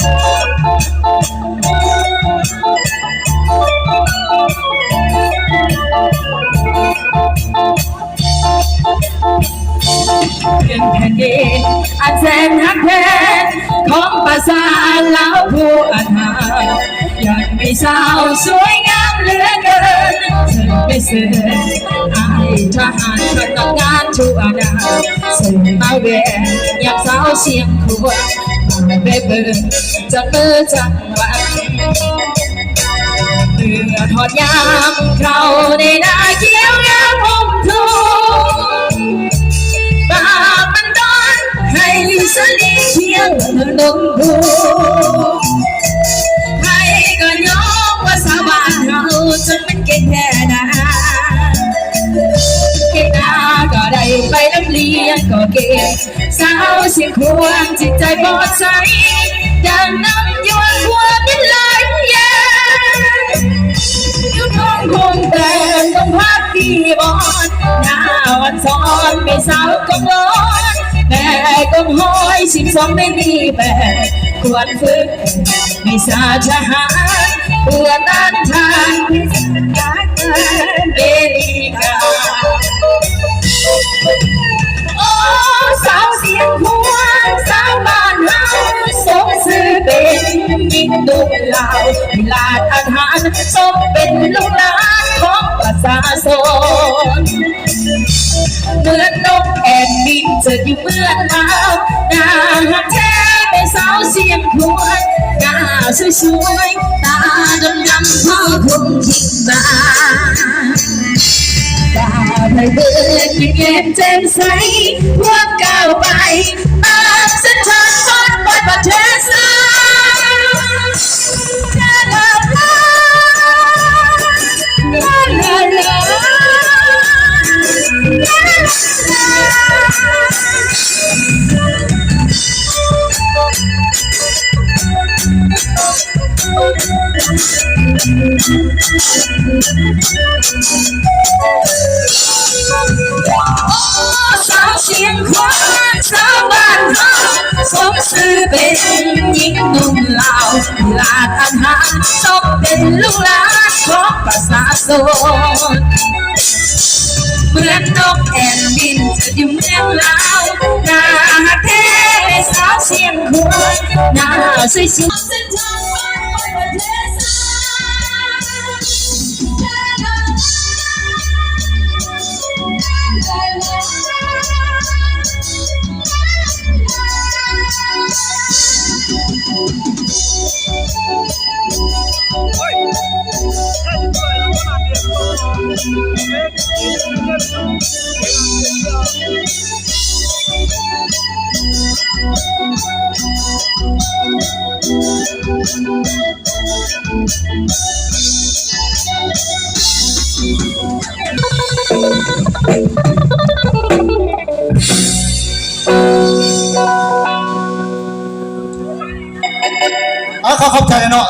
เป็นแผ่นดินอันแสนหักแพงของภาษาลาวผู้อาถรรพ์ยังมีสาวสวยงามเหลือเกินฉันไม่เสื่อไอ้ทหารก็ต้องงานชั่วดาวส่งมาแหวนอยากสาวเสียงครวญมาเบิ่งจากมือจังหวะเมื่อทอดยามเขาในนาเขียวงามผมทุ่งบามันดอนให้สลีเที่ยงนนบูให้ก็ยอมว่าสาบานเราจะเป็นเก่งแค่ไหนเก่งนาก็ได้ไปนักเรียนก็เก่งสาวเสียงควงจิตใจบอดใสดังน้ำยวนหัวดินไหลเย็นยุทองคงแต่งต้องพักที่บอนหน้าวันซ้อนไม่สาวก็ร้อนแม่ก็ห้อย12ไม่มีแบบควรฝึกไม่สาทหารเพื่อต้านทานพิษการเอริกาโอ้สาวเสียงพวงสาวบ้านเฮาสมซื่อเป็นยิ่งดูเหล่าวิลาศอาถรรพ์สมเป็นลูกหลานของประชาชนเหมือนนกแอ่นบินจะอยู่เมืองลาวหน้าหักแท้เป็นสาวเสียงพวงหน้าสวยๆตาดำๆพ่อคงทิ้งบ้านตาไทยเบิดยิ้มแย้มแจ่มใสพวกก้าวไปตามเส้นทางฝันบนประเทศไทยลาลาลาลาลาสาวเสียงควงสาวบ้านเฮาสมซื่อเป็นหญิงนุ่มลาวลาดอาหารสมเป็นลูกหลานของประชาชนเหมือนนกแอ่นบินจะอยู่เมืองลาวหน้าหักแท้สาวเสียงควงหน้าสวยๆเส้นทางฝันบนประเทศไทยเขาเข้าใจเนาะ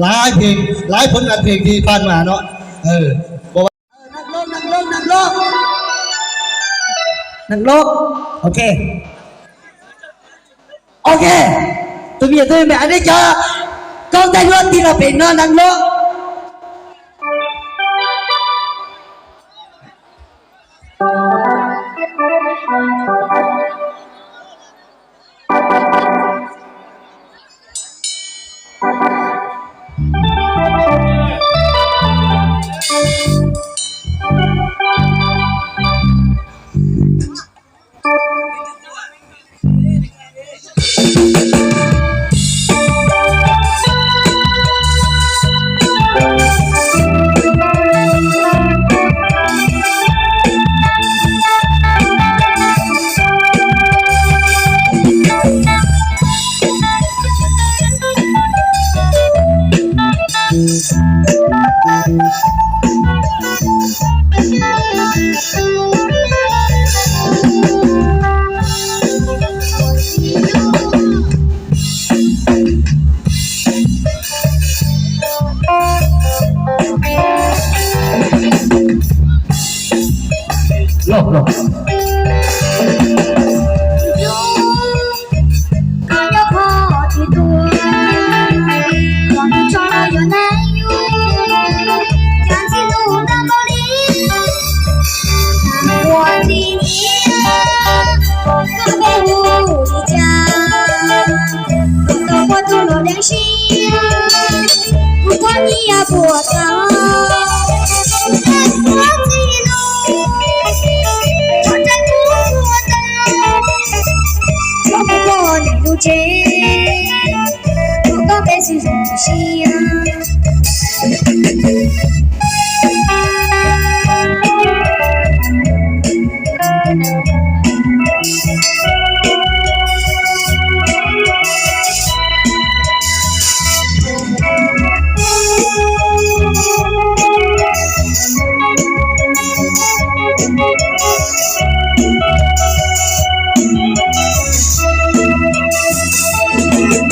หลายเพลงหลายผลงานเพลงที่ผ่านมาเนาะบอกว่านักโลกโอเคตัวเมียตัวแม่อันนี้จะกองใจล้วนที่เราเป็นเนาะนักโลกก็ยกขอ不到，我记录，我真不做到，我不过你如今，我告别是什么心啊？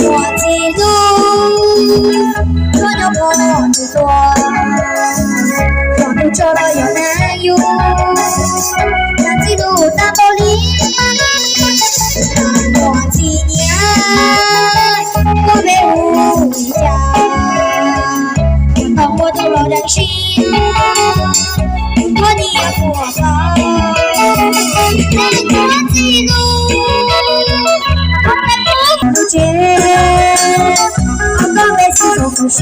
我记住，所有不执着，我不做了有男友，那记录大玻璃，我纪念，我被无回家，我都老人心，我你也不好，我记录。不见，我告别是否不需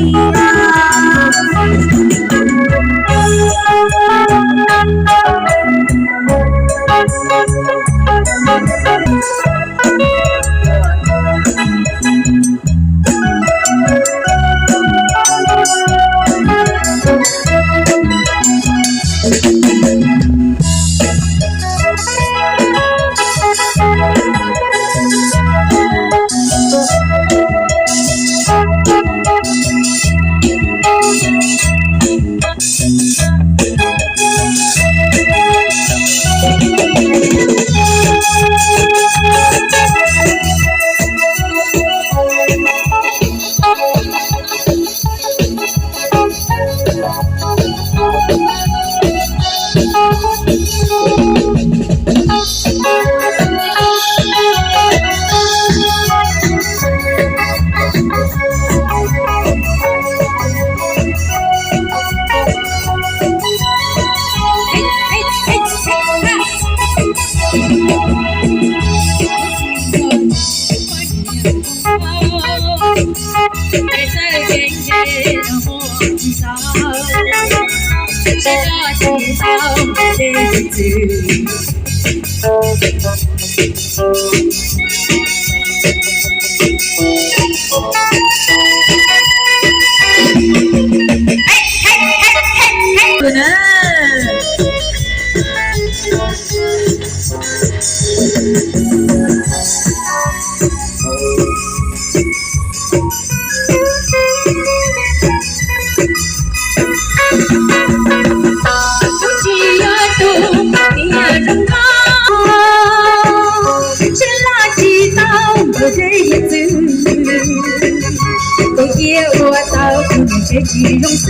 这几种事，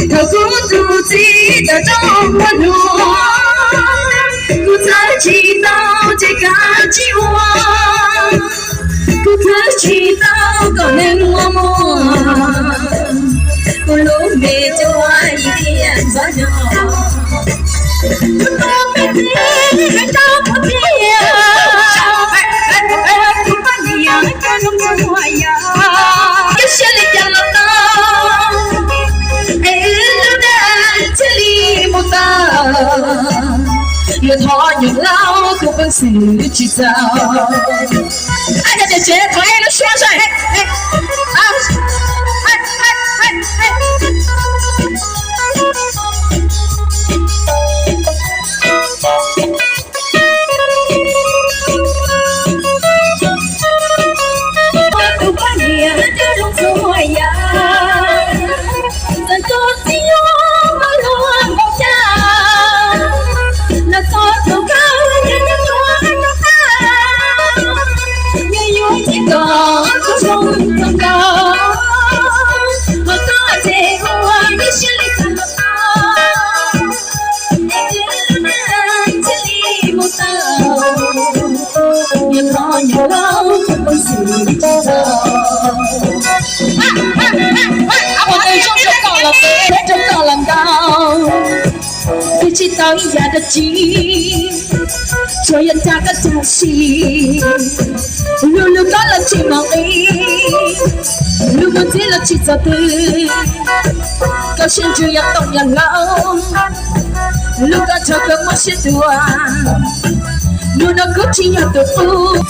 透过自己的生活路，不曾祈祷这个计划，不曾祈祷可能我们，不如没就爱一点左右，不多没地还找不见，不把你呀，看弄我呀。心里讲了道，哎，路的这里不到，有他有老，可不是去找。哎呀，这节台的双帅，哎啊，知道一夜的急，做人家嘅正事，溜溜講了寂寞你，如果跌了七早的，高兴就要动要老，如果这个我是多，如果估计要多不。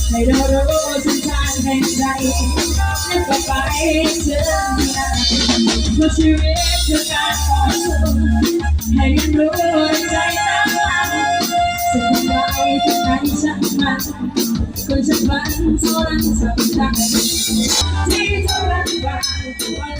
ให้เรารู้เส้นทางแห่งใจและต่อไปเดินหน้าเพราะชีวิตคือการต่อสู้ให้เรียนรู้ใจตั้งมั่นสิ่งใดที่ไหนฉันมันคนฉันมันเท่านั้นสำคัญที่เท่านั้นกว่าวัน